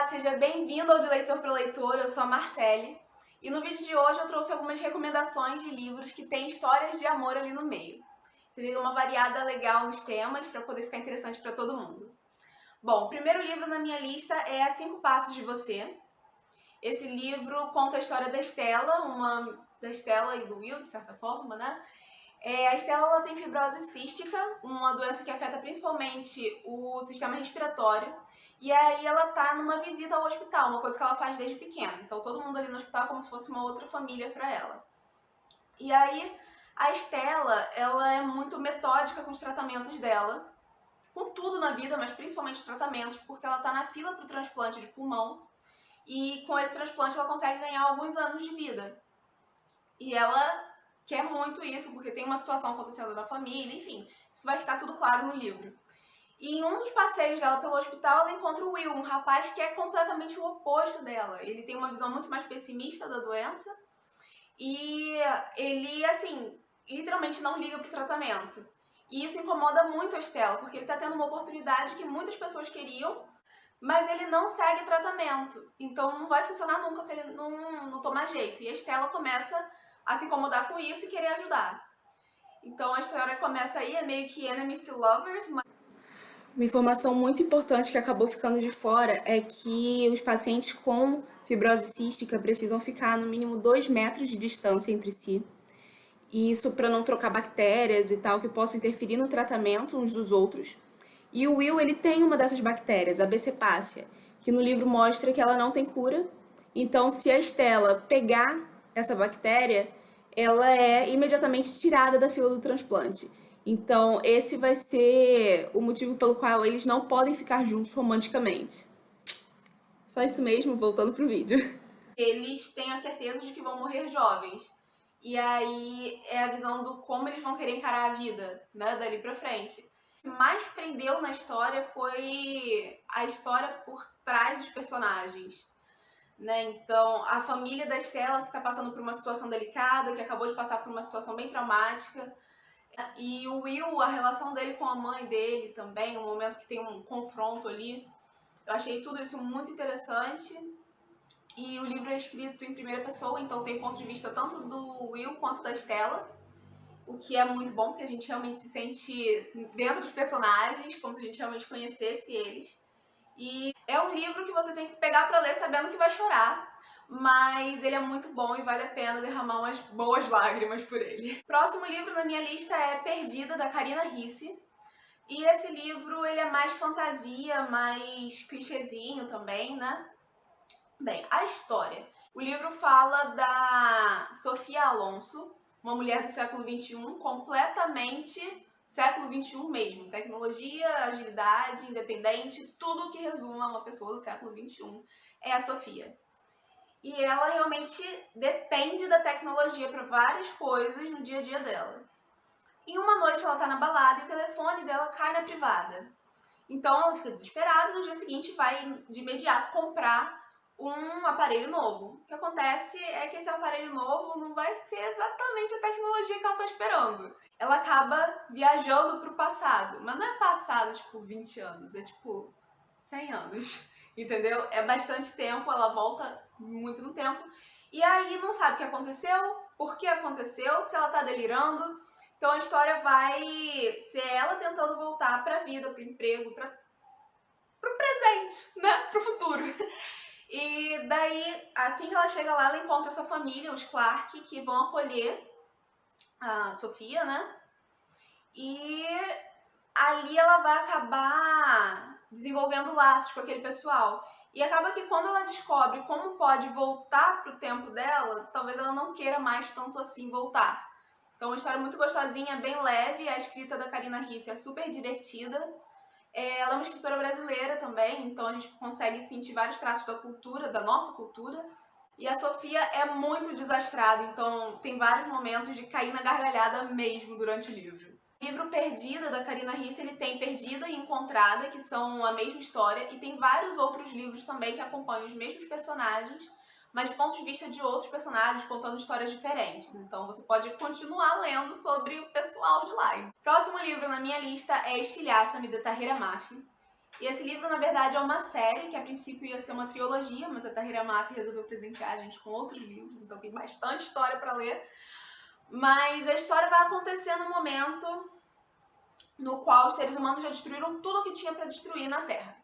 seja bem-vindo ao De Leitor para Leitor, eu sou a Marcele. E no vídeo de hoje eu trouxe algumas recomendações de livros que têm histórias de amor ali no meio. Teria uma variada legal nos temas para poder ficar interessante para todo mundo. Bom, o primeiro livro na minha lista é A 5 Passos de Você. Esse livro conta a história da Estela, da Estela e do Will, de certa forma, né? A Estela ela tem fibrose cística, uma doença que afeta principalmente o sistema respiratório. E aí ela tá numa visita ao hospital, uma coisa que ela faz desde pequena. Então todo mundo ali no hospital é como se fosse uma outra família para ela. E aí a Estela, ela é muito metódica com os tratamentos dela, com tudo na vida, mas principalmente os tratamentos, porque ela tá na fila para o transplante de pulmão. E com esse transplante ela consegue ganhar alguns anos de vida. E ela quer muito isso, porque tem uma situação acontecendo na família, enfim. Isso vai ficar tudo claro no livro. E em um dos passeios dela pelo hospital, ela encontra o Will, um rapaz que é completamente o oposto dela. Ele tem uma visão muito mais pessimista da doença e ele, assim, literalmente não liga pro tratamento. E isso incomoda muito a Estela, porque ele tá tendo uma oportunidade que muitas pessoas queriam, mas ele não segue tratamento. Então não vai funcionar nunca se ele não tomar jeito. E a Estela começa a se incomodar com isso e querer ajudar. Então a história começa aí, é meio que enemies to lovers. Uma informação muito importante que acabou ficando de fora é que os pacientes com fibrose cística precisam ficar no mínimo 2 metros de distância entre si. E isso para não trocar bactérias e tal que possam interferir no tratamento uns dos outros. E o Will, ele tem uma dessas bactérias, a B. cepacia, que no livro mostra que ela não tem cura. Então, se a Estela pegar essa bactéria, ela é imediatamente tirada da fila do transplante. Então, esse vai ser o motivo pelo qual eles não podem ficar juntos romanticamente. Só isso mesmo, voltando pro vídeo. Eles têm a certeza de que vão morrer jovens. E aí é a visão do como eles vão querer encarar a vida, né, dali pra frente. O que mais prendeu na história foi a história por trás dos personagens. Né? Então, a família da Estela, que está passando por uma situação delicada, que acabou de passar por uma situação bem traumática. E o Will, a relação dele com a mãe dele também, um momento que tem um confronto ali. Eu achei tudo isso muito interessante. E o livro é escrito em primeira pessoa, então tem ponto de vista tanto do Will quanto da Estela. O que é muito bom, porque a gente realmente se sente dentro dos personagens, como se a gente realmente conhecesse eles. E é um livro que você tem que pegar pra ler sabendo que vai chorar, mas ele é muito bom e vale a pena derramar umas boas lágrimas por ele. Próximo livro na minha lista é Perdida, da Karina Ricci. E esse livro, ele é mais fantasia, mais clichêzinho também, né? Bem, a história. O livro fala da Sofia Alonso, uma mulher do século XXI, completamente século XXI mesmo. Tecnologia, agilidade, independente, tudo que resume a uma pessoa do século XXI é a Sofia. E ela realmente depende da tecnologia para várias coisas no dia a dia dela. Em uma noite ela tá na balada e o telefone dela cai na privada. Então ela fica desesperada e no dia seguinte vai de imediato comprar um aparelho novo. O que acontece é que esse aparelho novo não vai ser exatamente a tecnologia que ela tá esperando. Ela acaba viajando pro passado, mas não é passado tipo 20 anos, é tipo 100 anos, entendeu? É bastante tempo, ela volta muito no tempo. E aí não sabe o que aconteceu, por que aconteceu, se ela tá delirando. Então a história vai ser ela tentando voltar pra vida, pro emprego, pro presente, né? Pro futuro. E daí, assim que ela chega lá, ela encontra essa família, os Clark, que vão acolher a Sofia, né? E ali ela vai acabar desenvolvendo laços com aquele pessoal. E acaba que quando ela descobre como pode voltar pro tempo dela, talvez ela não queira mais tanto assim voltar. Então, uma história muito gostosinha, bem leve. A escrita da Karina Ricci é super divertida. Ela é uma escritora brasileira também, então a gente consegue sentir vários traços da cultura, da nossa cultura. E a Sofia é muito desastrada, então tem vários momentos de cair na gargalhada mesmo durante o livro. O livro Perdida, da Karina Ricci, ele tem Perdida e Encontrada, que são a mesma história, e tem vários outros livros também que acompanham os mesmos personagens, mas de pontos de vista de outros personagens, contando histórias diferentes. Então você pode continuar lendo sobre o pessoal de lá. Próximo livro na minha lista é Estilhaça-me, de Tahira Mafi. E esse livro, na verdade, é uma série, que a princípio ia ser uma trilogia, mas a Tahira Maffi resolveu presentear a gente com outros livros, então tem bastante história para ler. Mas a história vai acontecer no momento no qual os seres humanos já destruíram tudo o que tinha para destruir na Terra.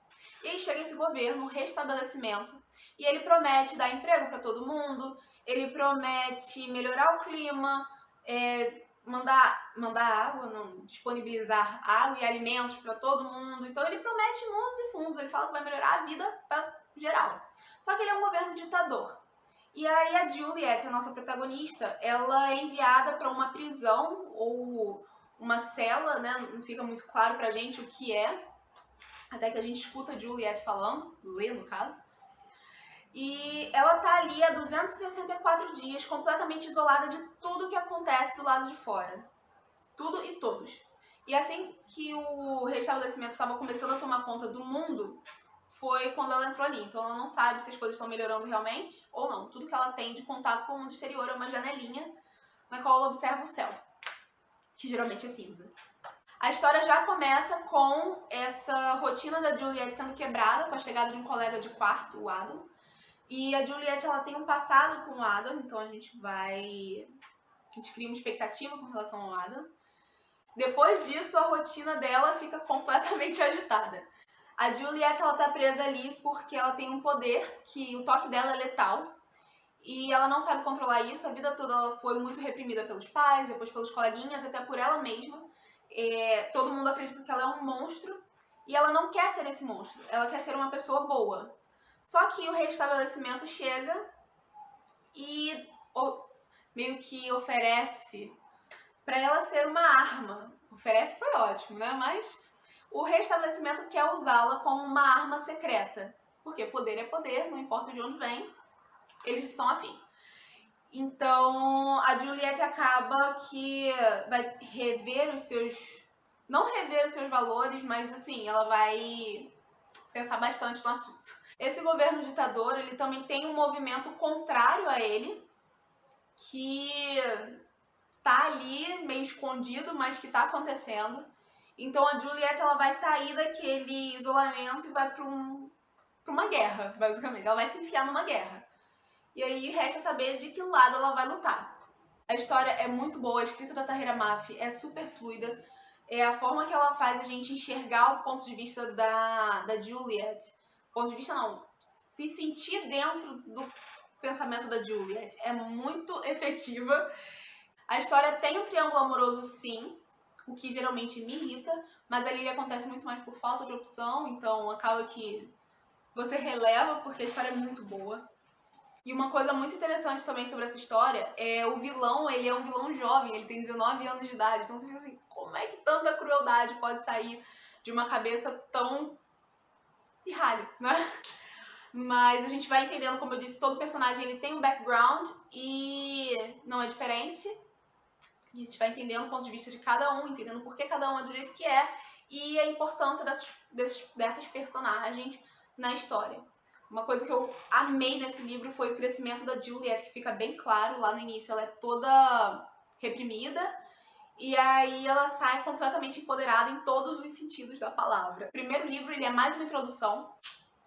E aí chega esse governo, restabelecimento, e ele promete dar emprego para todo mundo, ele promete melhorar o clima, mandar água, não, disponibilizar água e alimentos para todo mundo. Então ele promete mundos e fundos, ele fala que vai melhorar a vida para geral. Só que ele é um governo ditador. E aí a Juliet, a nossa protagonista, ela é enviada para uma prisão ou uma cela, né? Não fica muito claro pra gente o que é, até que a gente escuta a Juliet falando, lê no caso. E ela tá ali há 264 dias, completamente isolada de tudo que acontece do lado de fora. Tudo e todos. E assim que o restabelecimento estava começando a tomar conta do mundo, foi quando ela entrou ali. Então ela não sabe se as coisas estão melhorando realmente ou não. Tudo que ela tem de contato com o mundo exterior é uma janelinha na qual ela observa o céu, que geralmente é cinza. A história já começa com essa rotina da Juliet sendo quebrada com a chegada de um colega de quarto, o Adam. E a Juliet, ela tem um passado com o Adam, então a gente cria uma expectativa com relação ao Adam. Depois disso, a rotina dela fica completamente agitada. A Juliet, ela tá presa ali porque ela tem um poder, que o toque dela é letal. E ela não sabe controlar isso, a vida toda ela foi muito reprimida pelos pais, depois pelos coleguinhas, até por ela mesma. Todo mundo acredita que ela é um monstro e ela não quer ser esse monstro, ela quer ser uma pessoa boa. Só que o restabelecimento chega e meio que oferece para ela ser uma arma. Oferece foi ótimo, né? Mas o restabelecimento quer usá-la como uma arma secreta. Porque poder é poder, não importa de onde vem, eles estão afim. Então, a Juliet acaba que vai rever os seus... Não rever os seus valores, mas assim, ela vai pensar bastante no assunto. Esse governo ditador, ele também tem um movimento contrário a ele, que tá ali meio escondido, mas que tá acontecendo. Então a Juliet, ela vai sair daquele isolamento e vai pra uma guerra, basicamente. Ela vai se enfiar numa guerra. E aí resta saber de que lado ela vai lutar. A história é muito boa, a escrita da Tahira Maffi é super fluida. A forma que ela faz a gente enxergar o ponto de vista da Juliet. Ponto de vista não, se sentir dentro do pensamento da Juliet é muito efetiva. A história tem um triângulo amoroso, sim, o que geralmente me irrita, mas ali ele acontece muito mais por falta de opção, então acaba que você releva porque a história é muito boa. E uma coisa muito interessante também sobre essa história é o vilão, ele é um vilão jovem, ele tem 19 anos de idade, então você fica assim, como é que tanta crueldade pode sair de uma cabeça tão pirralha, né? Mas a gente vai entendendo, como eu disse, todo personagem ele tem um background e não é diferente. E a gente vai entendendo o ponto de vista de cada um, entendendo por que cada um é do jeito que é e a importância dessas personagens na história. Uma coisa que eu amei nesse livro foi o crescimento da Juliet, que fica bem claro lá no início. Ela é toda reprimida e aí ela sai completamente empoderada em todos os sentidos da palavra. O primeiro livro ele é mais uma introdução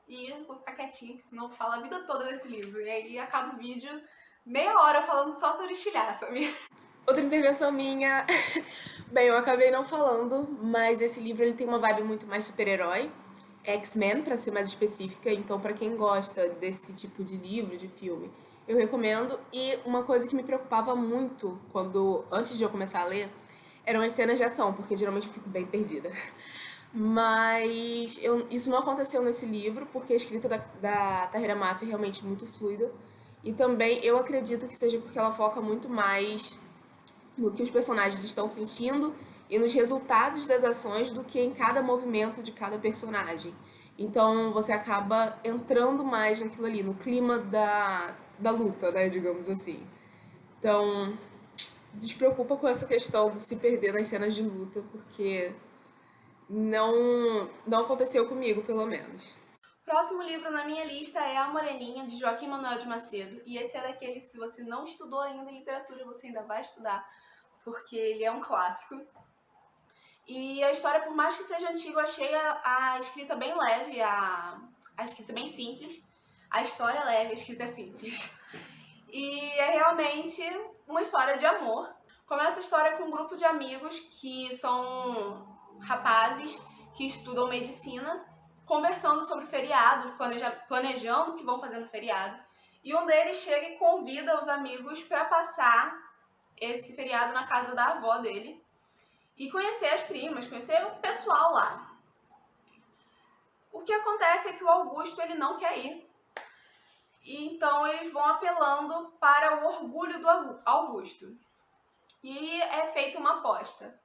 e eu vou ficar quietinha, que senão eu falo a vida toda desse livro. E aí acaba o vídeo meia hora falando só sobre estilhaça. Outra intervenção minha... Bem, eu acabei não falando, mas esse livro ele tem uma vibe muito mais super-herói. X-Men, pra ser mais específica, então pra quem gosta desse tipo de livro, de filme, eu recomendo. E uma coisa que me preocupava muito antes de eu começar a ler, eram as cenas de ação, porque geralmente eu fico bem perdida. Mas isso não aconteceu nesse livro, porque a escrita da Tahira Maffi é realmente muito fluida. E também eu acredito que seja porque ela foca muito mais no que os personagens estão sentindo e nos resultados das ações do que em cada movimento de cada personagem. Então você acaba entrando mais naquilo ali, no clima da luta, né, digamos assim. Então, despreocupa com essa questão de se perder nas cenas de luta, porque não aconteceu comigo, pelo menos. Próximo livro na minha lista é A Moreninha, de Joaquim Manuel de Macedo. E esse é daquele que, se você não estudou ainda em literatura, você ainda vai estudar, porque ele é um clássico. E a história, por mais que seja antiga, eu achei a escrita bem leve, a escrita bem simples. A história é leve, a escrita é simples. E é realmente uma história de amor. Começa a história com um grupo de amigos que são rapazes que estudam medicina, conversando sobre feriado, planejando o que vão fazer no feriado. E um deles chega e convida os amigos para passar esse feriado na casa da avó dele e conhecer as primas, conhecer o pessoal lá. O que acontece é que o Augusto ele não quer ir. E então eles vão apelando para o orgulho do Augusto. E é feita uma aposta.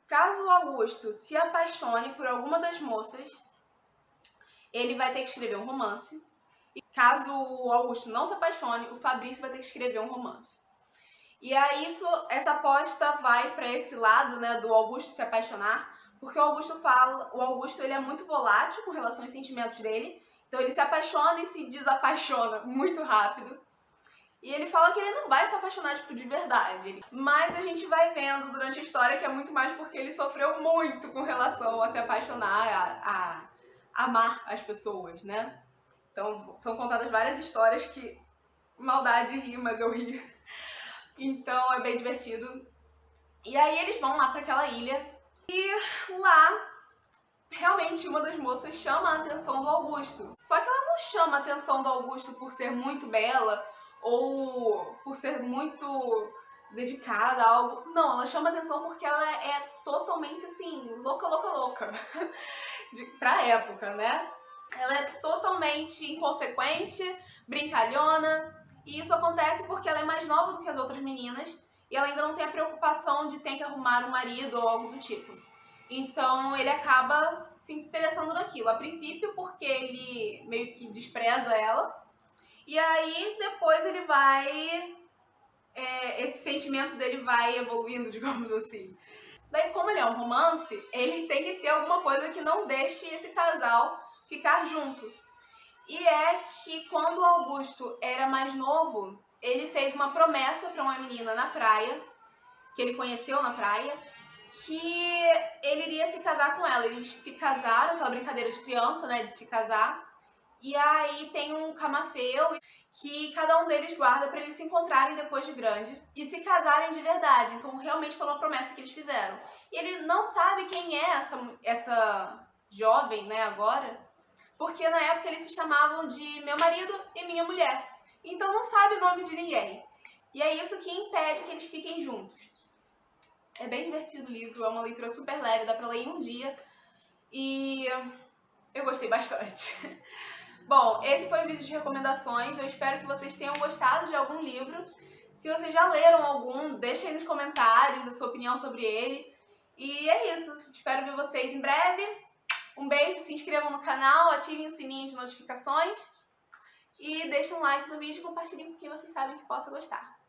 Caso o Augusto se apaixone por alguma das moças, ele vai ter que escrever um romance. E caso o Augusto não se apaixone, o Fabrício vai ter que escrever um romance. E aí essa aposta vai para esse lado, né, do Augusto se apaixonar, porque o Augusto ele é muito volátil com relação aos sentimentos dele, então ele se apaixona e se desapaixona muito rápido. E ele fala que ele não vai se apaixonar tipo, de verdade. Mas a gente vai vendo durante a história que é muito mais porque ele sofreu muito com relação a se apaixonar, a amar as pessoas, né? Então são contadas várias histórias que maldade ri, mas eu ri. Então é bem divertido. E aí eles vão lá para aquela ilha e lá realmente uma das moças chama a atenção do Augusto. Só que ela não chama a atenção do Augusto por ser muito bela ou por ser muito dedicada a algo. Não, ela chama a atenção porque ela é totalmente assim, louca. Pra época, né? Ela é totalmente inconsequente, brincalhona. E isso acontece porque ela é mais nova do que as outras meninas e ela ainda não tem a preocupação de ter que arrumar um marido ou algo do tipo. Então ele acaba se interessando naquilo. A princípio porque ele meio que despreza ela. E aí depois ele vai... esse sentimento dele vai evoluindo, digamos assim. Daí como ele é um romance, ele tem que ter alguma coisa que não deixe esse casal ficar junto. E é que quando o Augusto era mais novo, ele fez uma promessa para uma menina na praia, que ele conheceu na praia, que ele iria se casar com ela. Eles se casaram, aquela brincadeira de criança, né, de se casar. E aí tem um camafeu que cada um deles guarda para eles se encontrarem depois de grande e se casarem de verdade. Então realmente foi uma promessa que eles fizeram. E ele não sabe quem é essa jovem, né, agora, porque na época eles se chamavam de meu marido e minha mulher. Então não sabe o nome de ninguém. E é isso que impede que eles fiquem juntos. É bem divertido o livro, é uma leitura super leve, dá pra ler em um dia. E eu gostei bastante. Bom, esse foi o vídeo de recomendações. Eu espero que vocês tenham gostado de algum livro. Se vocês já leram algum, deixem aí nos comentários a sua opinião sobre ele. E é isso. Espero ver vocês em breve. Um beijo, se inscrevam no canal, ativem o sininho de notificações. E deixem um like no vídeo e compartilhem com quem vocês sabem que possa gostar.